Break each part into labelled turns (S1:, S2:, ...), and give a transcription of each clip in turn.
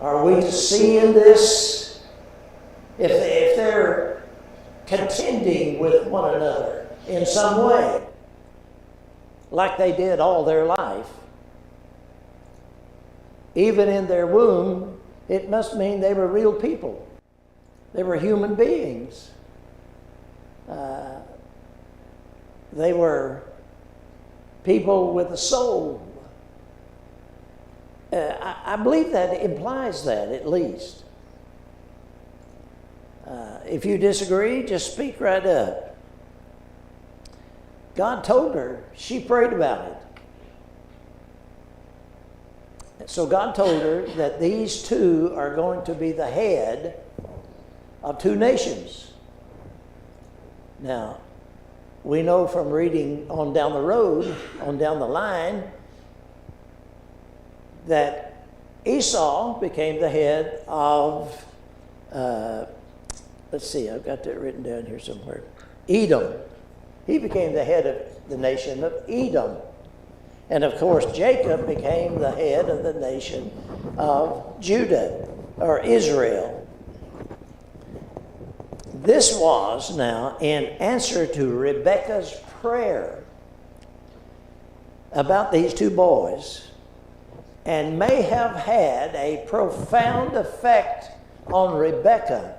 S1: Are we to see in this, if they're contending with one another in some way, like they did all their life, even in their womb, it must mean they were real people. They were human beings. They were people with a soul. I believe that implies that, at least. If you disagree, just speak right up. God told her. She prayed about it. So God told her that these two are going to be the head of two nations. Now, we know from reading on down the road, on down the line, that Esau became the head of, let's see, I've got that written down here somewhere, Edom. He became the head of the nation of Edom. And of course, Jacob became the head of the nation of Judah, or Israel. This was now in answer to Rebekah's prayer about these two boys, and may have had a profound effect on Rebekah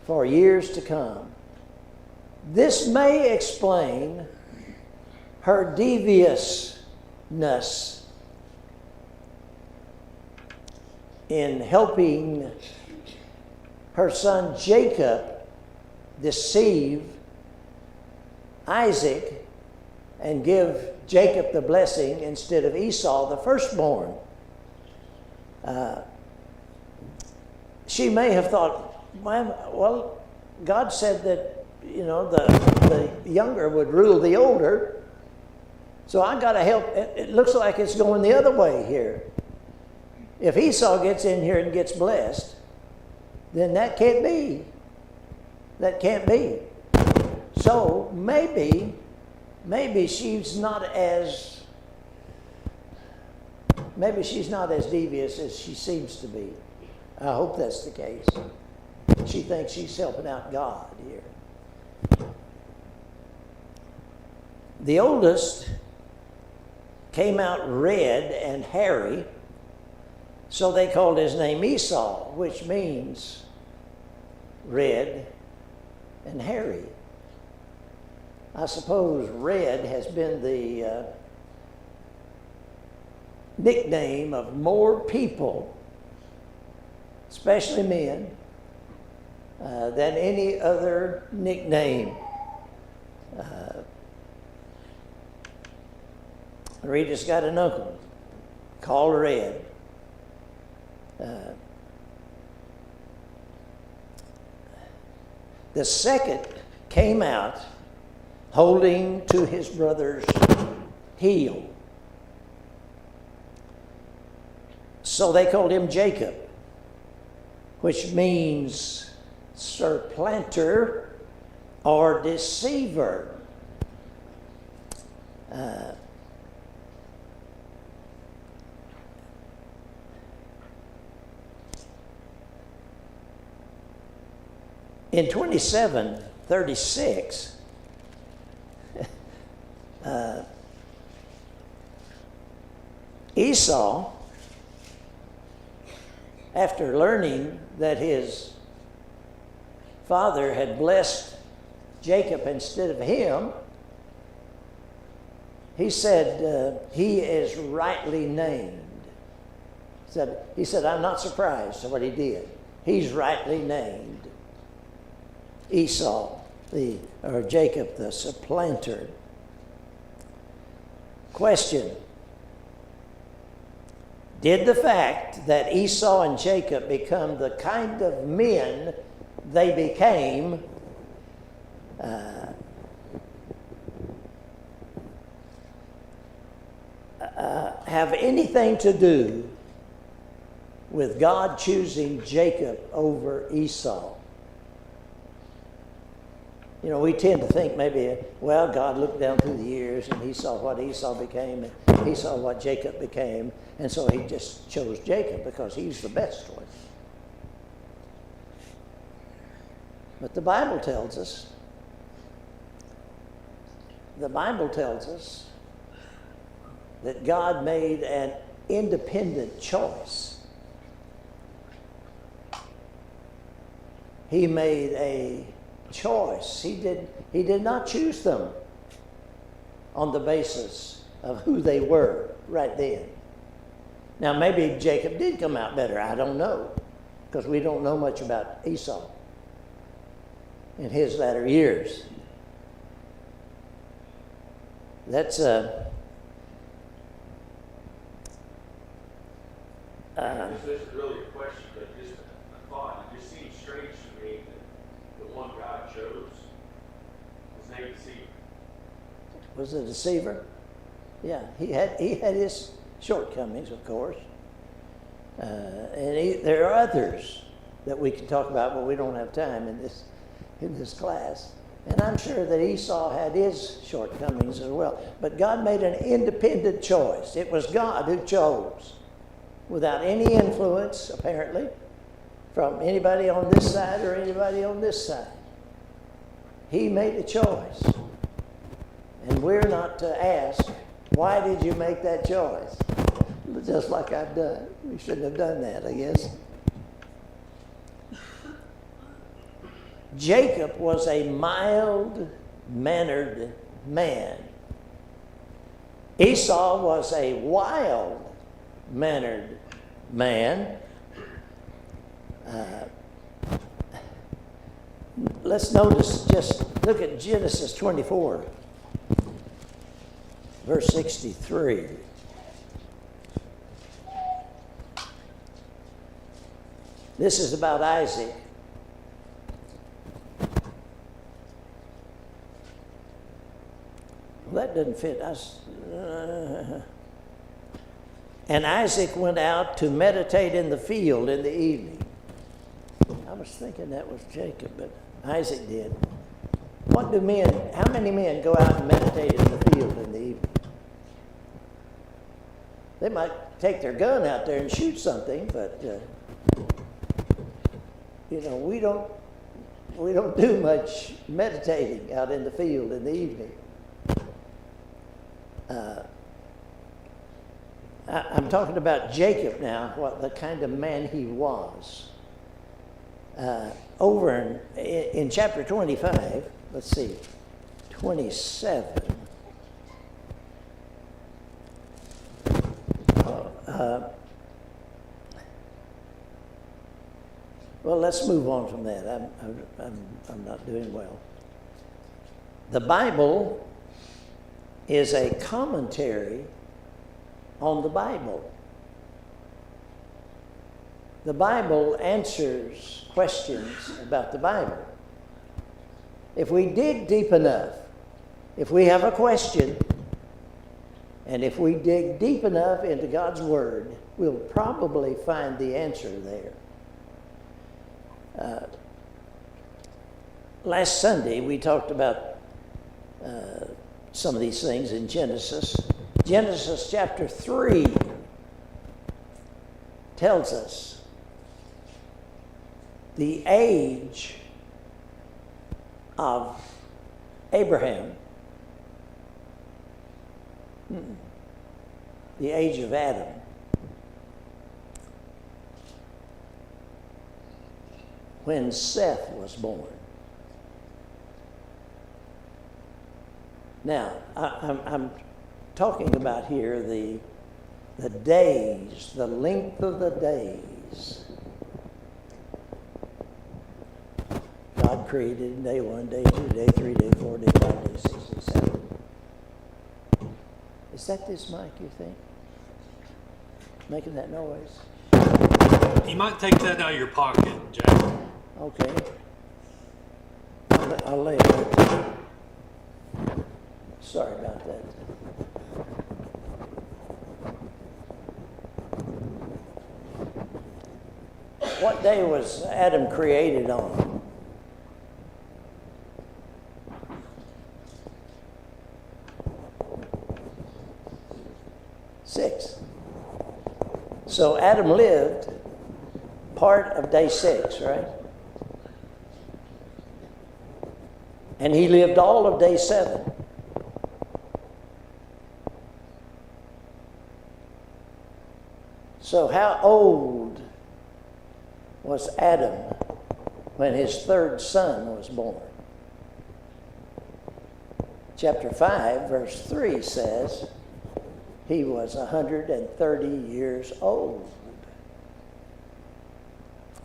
S1: for years to come. This may explain her deviousness in helping her son Jacob deceive Isaac and give Jacob the blessing instead of Esau, the firstborn. She may have thought, well, God said that, the younger would rule the older, so I got to help. It looks like it's going the other way here. If Esau gets in here and gets blessed, then that can't be. That can't be. So maybe she's not as devious as she seems to be. I hope that's the case. She thinks she's helping out God here. The oldest came out red and hairy, so they called his name Esau, which means red and hairy. I suppose red has been the nickname of more people, especially men, than any other nickname. Rita's got an uncle called Red. The second came out holding to his brother's heel. So they called him Jacob, which means supplanter or deceiver. In 27:36, Esau, after learning that his father had blessed Jacob instead of him, he said, he is rightly named. He said, I'm not surprised at what he did. He's rightly named Esau, or Jacob, the supplanter. Question: did the fact that Esau and Jacob become the kind of men they became have anything to do with God choosing Jacob over Esau? You know, we tend to think maybe, well, God looked down through the years and he saw what Esau became and he saw what Jacob became, and so he just chose Jacob because he's the best one. But the Bible tells us that God made an independent choice. He made a choice. He did not choose them on the basis of who they were right then. Now, maybe Jacob did come out better. I don't know, because we don't know much about Esau in his latter years. That's
S2: This isn't really a question, but just a thought. It just seems strange to me that the one God chose was named Deceiver.
S1: was a deceiver. Yeah, he had his shortcomings, of course, and there are others that we can talk about, but we don't have time in this class. And I'm sure that Esau had his shortcomings as well. But God made an independent choice. It was God who chose, without any influence, apparently, from anybody on this side or anybody on this side. He made a choice. And we're not to ask, why did you make that choice? Just like I've done. We shouldn't have done that, I guess. Jacob was a mild-mannered man. Esau was a wild-mannered man. Let's notice, just look at Genesis 24, verse 63. This is about Isaac. Well, that doesn't fit us. And Isaac went out to meditate in the field in the evening. I was thinking that was Jacob, but Isaac did. How many men go out and meditate in the field in the evening? They might take their gun out there and shoot something, but we don't do much meditating out in the field in the evening. I'm talking about Jacob now, what the kind of man he was. Over in chapter 25, let's see, 27. Well, let's move on from that. I'm not doing well. The Bible is a commentary on the Bible. The Bible answers questions about the Bible. If we dig deep enough, if we have a question, and if we dig deep enough into God's Word, we'll probably find the answer there. Last Sunday, we talked about some of these things in Genesis. Genesis chapter 3 tells us the age of Abraham, the age of Adam. When Seth was born. Now, I'm talking about here the days, the length of the days. God created day 1, day 2, day 3, day 4, day 5, day 6, day 7. Is that this mic, you think? Making that noise?
S3: You might take that out of your pocket, Jack.
S1: Okay. I'll lay it right. Sorry about that. What day was Adam created on? So Adam lived part of day 6, right? And he lived all of day 7. So how old was Adam when his third son was born? Chapter 5, verse 3 says he was 130 years old.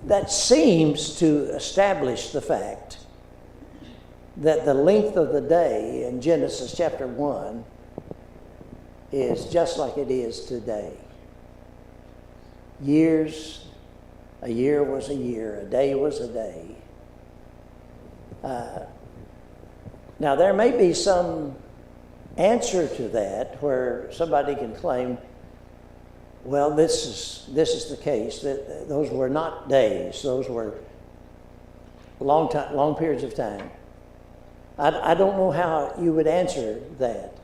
S1: That seems to establish the fact that the length of the day in Genesis chapter 1 is just like it is today. Years, a year was a year, a day was a day. Now there may be some answer to that where somebody can claim, well, this is the case, that those were not days, those were long periods of time. I don't know how you would answer that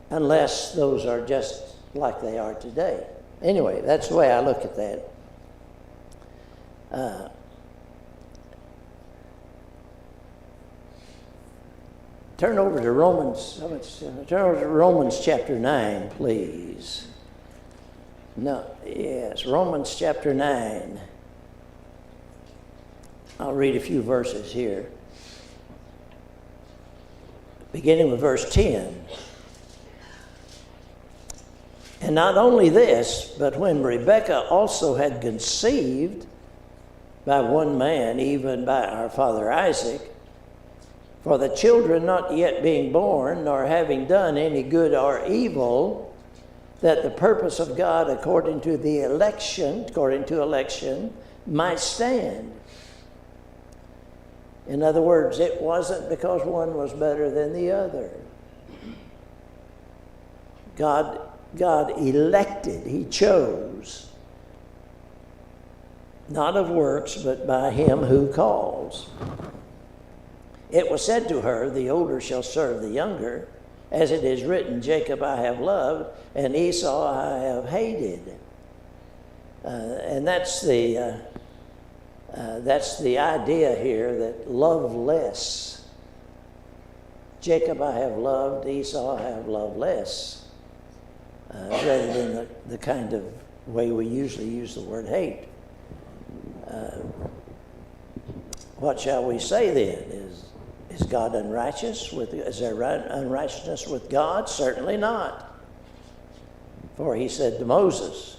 S1: unless those are just like they are today. Anyway, that's the way I look at that. Turn over to Romans chapter 9, please. Romans chapter 9. I'll read a few verses here. Beginning with verse 10. And not only this, but when Rebekah also had conceived by one man, even by our father Isaac, for the children not yet being born, nor having done any good or evil, that the purpose of God according to election, might stand. In other words, it wasn't because one was better than the other. God elected, he chose, not of works, but by him who calls. It was said to her, the older shall serve the younger, as it is written, Jacob I have loved, and Esau I have hated. And that's the idea here, that love less. Jacob I have loved, Esau I have loved less. Rather than the kind of way we usually use the word hate. What shall we say then? Is God unrighteous? Is there unrighteousness with God? Certainly not. For he said to Moses,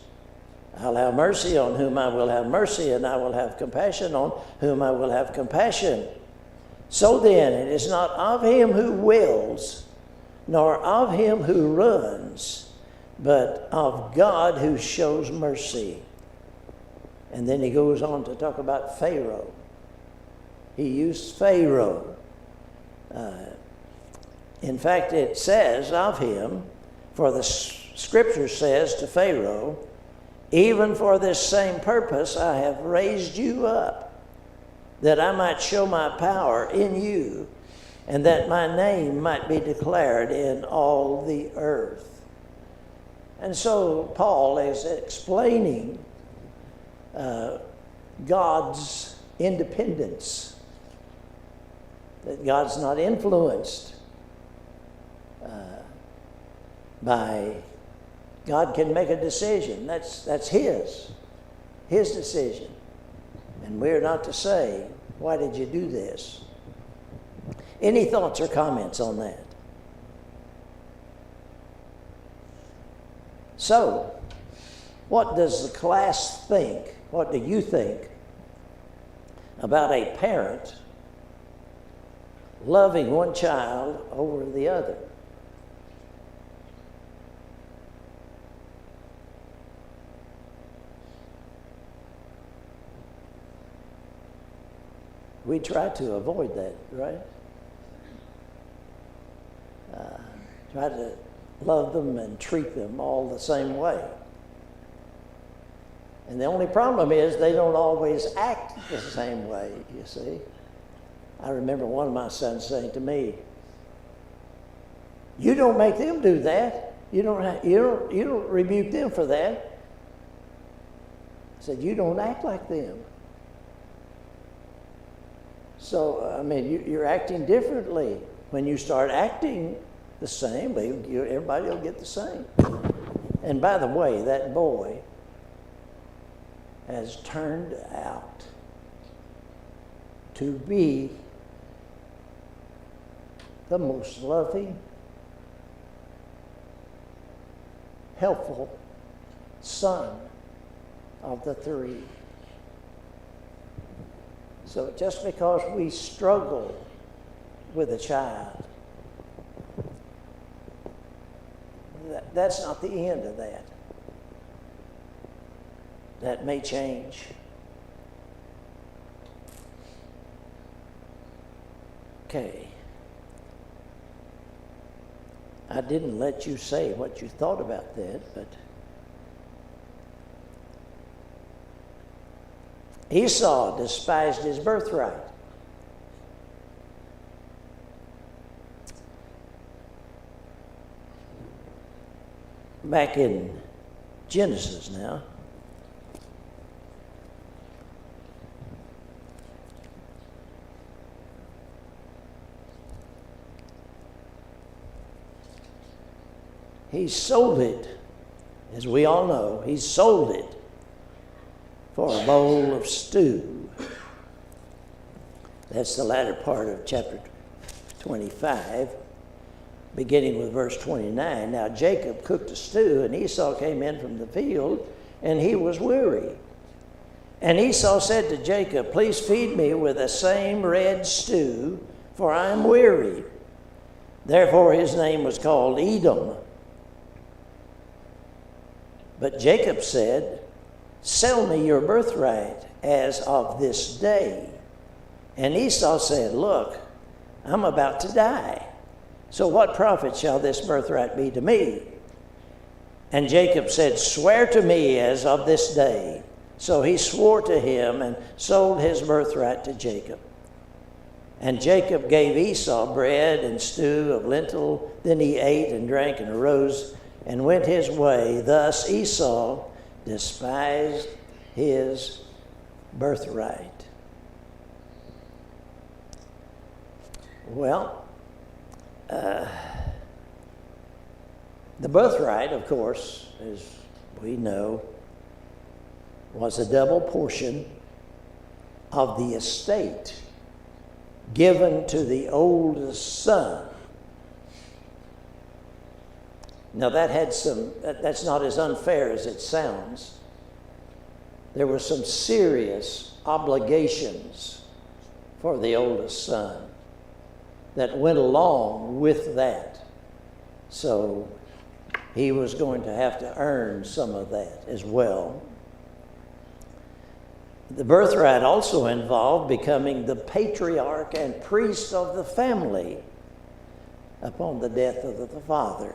S1: I'll have mercy on whom I will have mercy, and I will have compassion on whom I will have compassion. So then, it is not of him who wills, nor of him who runs, but of God who shows mercy. And then he goes on to talk about Pharaoh. He used Pharaoh. In fact, it says of him, for the scripture says to Pharaoh, even for this same purpose I have raised you up, that I might show my power in you, and that my name might be declared in all the earth. And so Paul is explaining God's independence, that God's not influenced by, God can make a decision. That's his decision. And we're not to say, why did you do this? Any thoughts or comments on that? So, what does the class think? What do you think about a parent loving one child over the other? We try to avoid that, right? Try to love them and treat them all the same way. And the only problem is they don't always act the same way, you see. I remember one of my sons saying to me, you don't make them do that. You don't rebuke them for that. He said, you don't act like them. So, I mean, you're acting differently. When you start acting the same, everybody will get the same. And by the way, that boy has turned out to be the most loving, helpful son of the three. So just because we struggle with a child, that's not the end of that. That may change. Okay. I didn't let you say what you thought about that, but Esau despised his birthright. Back in Genesis now. He sold it, as we all know, he sold it for a bowl of stew. That's the latter part of chapter 25, beginning with verse 29. Now Jacob cooked a stew, and Esau came in from the field, and he was weary. And Esau said to Jacob, please feed me with the same red stew, for I am weary. Therefore his name was called Edom. But Jacob said, sell me your birthright as of this day. And Esau said, look, I'm about to die. So what profit shall this birthright be to me? And Jacob said, swear to me as of this day. So he swore to him and sold his birthright to Jacob. And Jacob gave Esau bread and stew of lentil. Then he ate and drank and arose and went his way. Thus Esau despised his birthright. Well, the birthright, of course, as we know, was a double portion of the estate given to the oldest son. Now that's not as unfair as it sounds. There were some serious obligations for the oldest son that went along with that. So he was going to have to earn some of that as well. The birthright also involved becoming the patriarch and priest of the family upon the death of the father.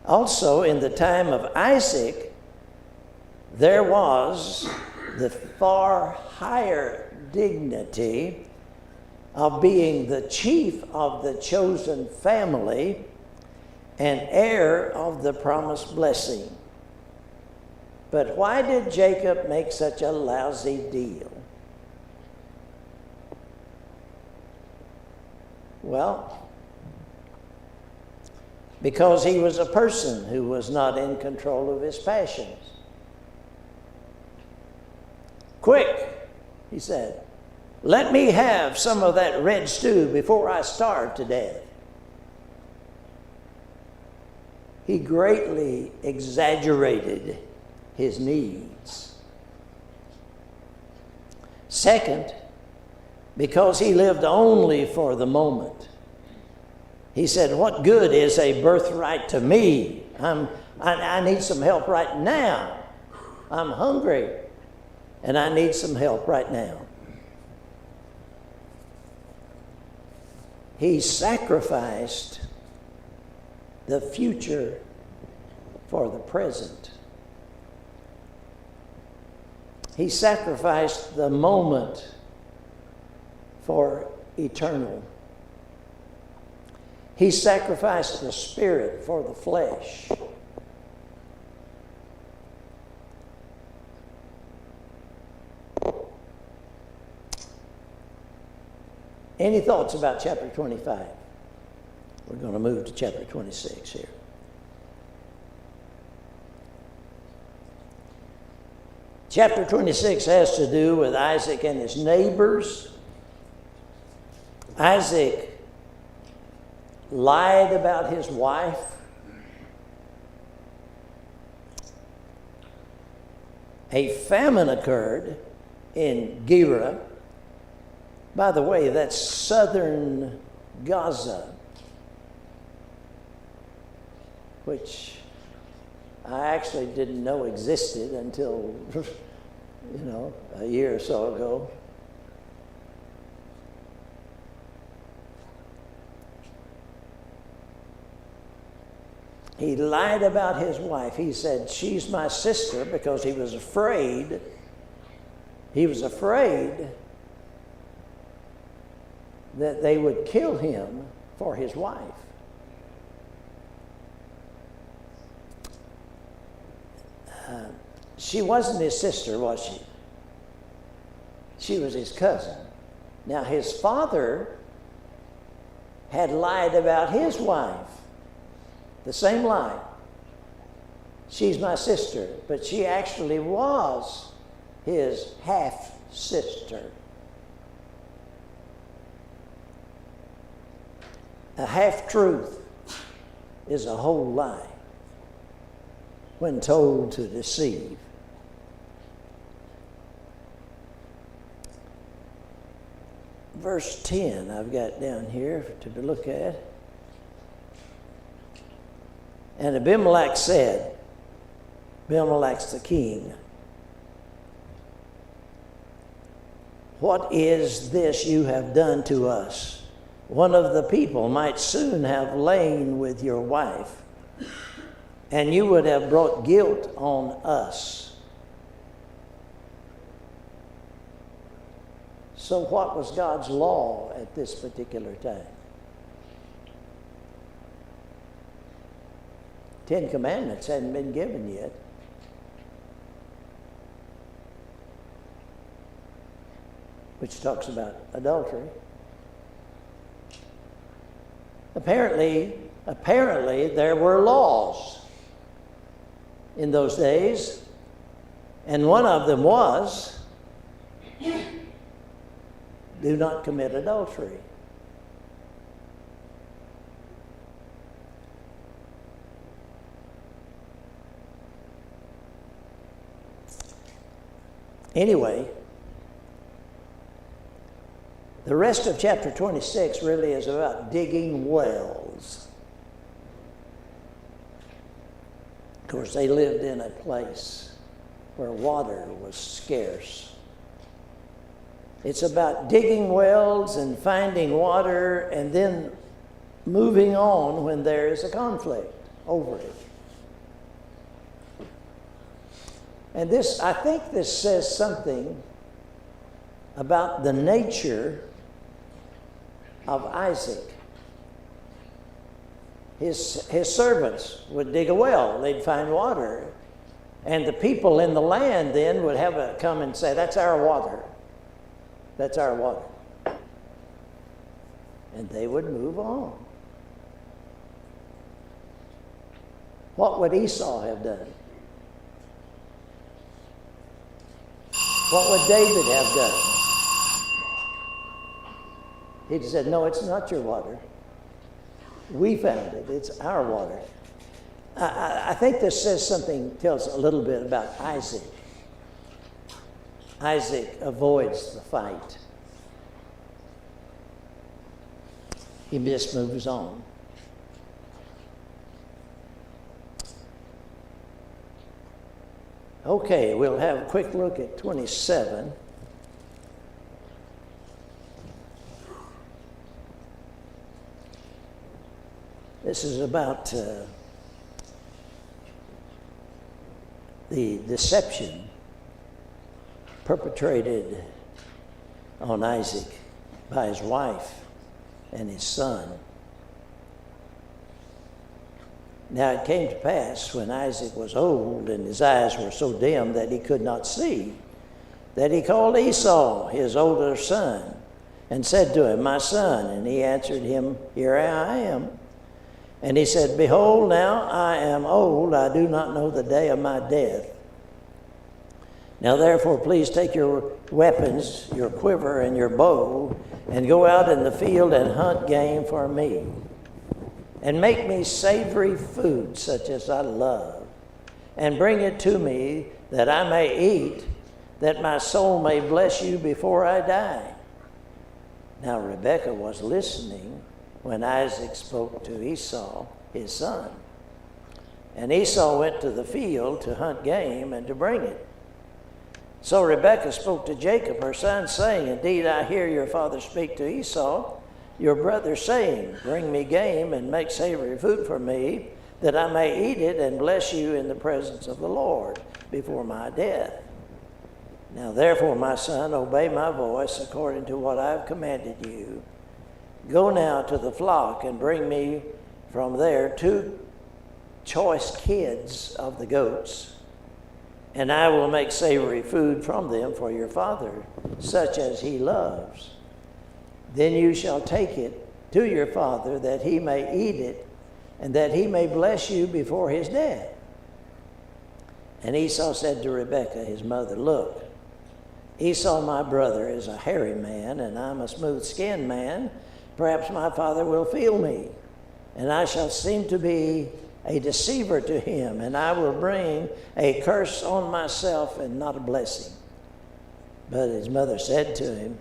S1: Also, in the time of Isaac, there was the far higher dignity of being the chief of the chosen family and heir of the promised blessing. But why did Jacob make such a lousy deal? Well, because he was a person who was not in control of his passions. Quick, he said, let me have some of that red stew before I starve to death. He greatly exaggerated his needs. Second, because he lived only for the moment. He said, what good is a birthright to me? I need some help right now. I'm hungry, and I need some help right now. He sacrificed the future for the present. He sacrificed the moment for eternal. He sacrificed the spirit for the flesh. Any thoughts about chapter 25? We're going to move to chapter 26 here. Chapter 26 has to do with Isaac and his neighbors. Isaac lied about his wife. A famine occurred in Gerar. By the way, that's southern Gaza, which I actually didn't know existed until, a year or so ago. He lied about his wife. He said, she's my sister, because he was afraid. He was afraid that they would kill him for his wife. She wasn't his sister, was she? She was his cousin. Now, his father had lied about his wife. The same lie. She's my sister, but she actually was his half-sister. A half-truth is a whole lie when told to deceive. Verse 10 I've got down here to look at. And Abimelech said, Abimelech's the king, "What is this you have done to us? One of the people might soon have lain with your wife, and you would have brought guilt on us." So what was God's law at this particular time? 10 Commandments hadn't been given yet. Which talks about adultery. Apparently there were laws in those days, and one of them was, do not commit adultery. Anyway, the rest of chapter 26 really is about digging wells. Of course, they lived in a place where water was scarce. It's about digging wells and finding water and then moving on when there is a conflict over it. And I think this says something about the nature of Isaac. His servants would dig a well, they'd find water. And the people in the land then would come and say, "That's our water. That's our water." And they would move on. What would Esau have done? What would David have done? He'd said, "No, it's not your water. We found it. It's our water." I think this tells a little bit about Isaac. Isaac avoids the fight. He just moves on. Okay, we'll have a quick look at 27. This is about the deception perpetrated on Isaac by his wife and his son. Now it came to pass, when Isaac was old and his eyes were so dim that he could not see, that he called Esau, his older son, and said to him, My son. And he answered him, Here I am. And he said, Behold, now I am old, I do not know the day of my death. Now therefore please take your weapons, your quiver and your bow, and go out in the field and hunt game for me. And make me savory food such as I love, and bring it to me that I may eat, that my soul may bless you before I die. Now Rebekah was listening when Isaac spoke to Esau, his son. And Esau went to the field to hunt game and to bring it. So Rebekah spoke to Jacob, her son, saying, Indeed, I hear your father speak to Esau, your brother, saying, Bring me game and make savory food for me, that I may eat it and bless you in the presence of the Lord before my death. Now therefore, my son, obey my voice according to what I have commanded you. Go now to the flock and bring me from there 2 choice kids of the goats, and I will make savory food from them for your father, such as he loves. Then you shall take it to your father, that he may eat it, and that he may bless you before his death. And Esau said to Rebekah, his mother, Look, Esau my brother is a hairy man, and I'm a smooth-skinned man. Perhaps my father will feel me, and I shall seem to be a deceiver to him, and I will bring a curse on myself and not a blessing. But his mother said to him,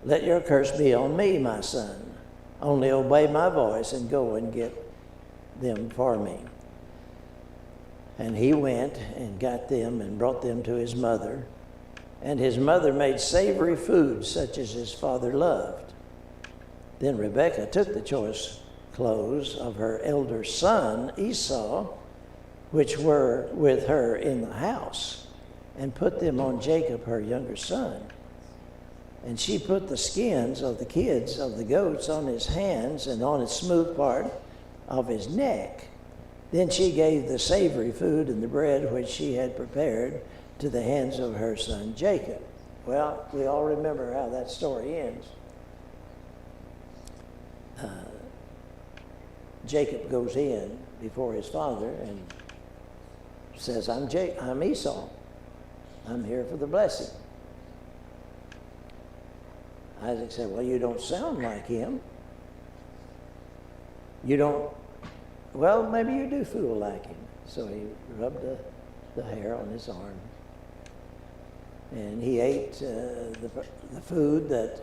S1: Let your curse be on me, my son. Only obey my voice and go and get them for me. And he went and got them and brought them to his mother. And his mother made savory food such as his father loved. Then Rebekah took the choice clothes of her elder son Esau, which were with her in the house, and put them on Jacob, her younger son. And she put the skins of the kids of the goats on his hands and on his smooth part of his neck. Then she gave the savory food and the bread which she had prepared to the hands of her son Jacob. Well, we all remember how that story ends. Jacob goes in before his father and says, I'm Esau. I'm here for the blessing. Isaac said, Well, you don't sound like him. You don't, well, maybe you do feel like him. So he rubbed the hair on his arm. And he ate the food that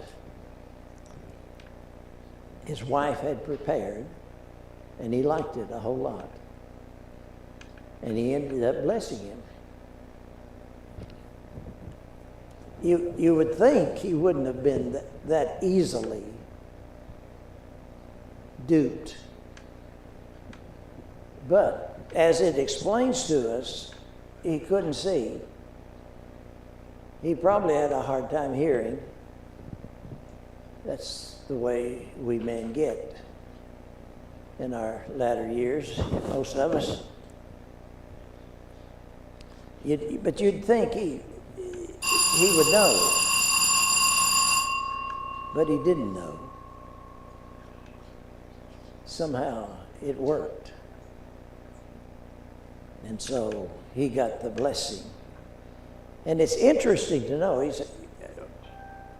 S1: his wife had prepared, and he liked it a whole lot. And he ended up blessing him. You would think he wouldn't have been that easily duped. But as it explains to us, he couldn't see. He probably had a hard time hearing. That's the way we men get in our latter years, most of us. But you'd think he would know. But he didn't know. Somehow it worked. And so he got the blessing. And it's interesting to know, he said,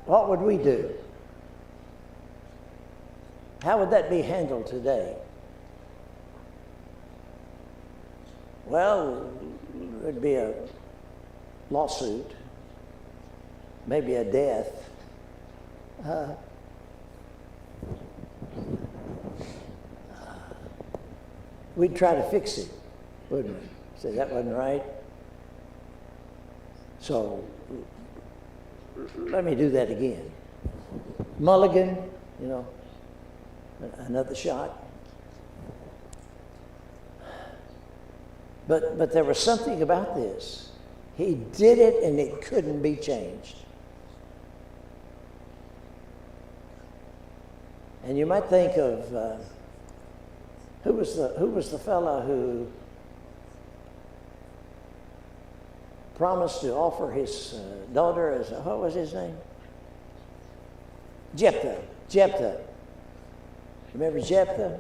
S1: what would we do? How would that be handled today? Well, there'd be a lawsuit, maybe a death. We'd try to fix it, wouldn't we? Say that wasn't right. So let me do that again. Mulligan, another shot. But there was something about this. He did it and it couldn't be changed. And you might think of who was the fellow who promised to offer his daughter as what was his name? Jephthah. Jephthah. Remember Jephthah?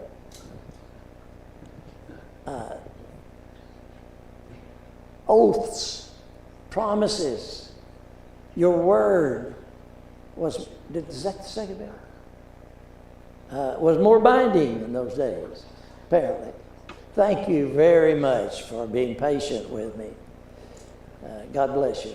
S1: Oaths, promises, your word was, is that the second bell? Was more binding in those days, apparently. Thank you very much for being patient with me. God bless you.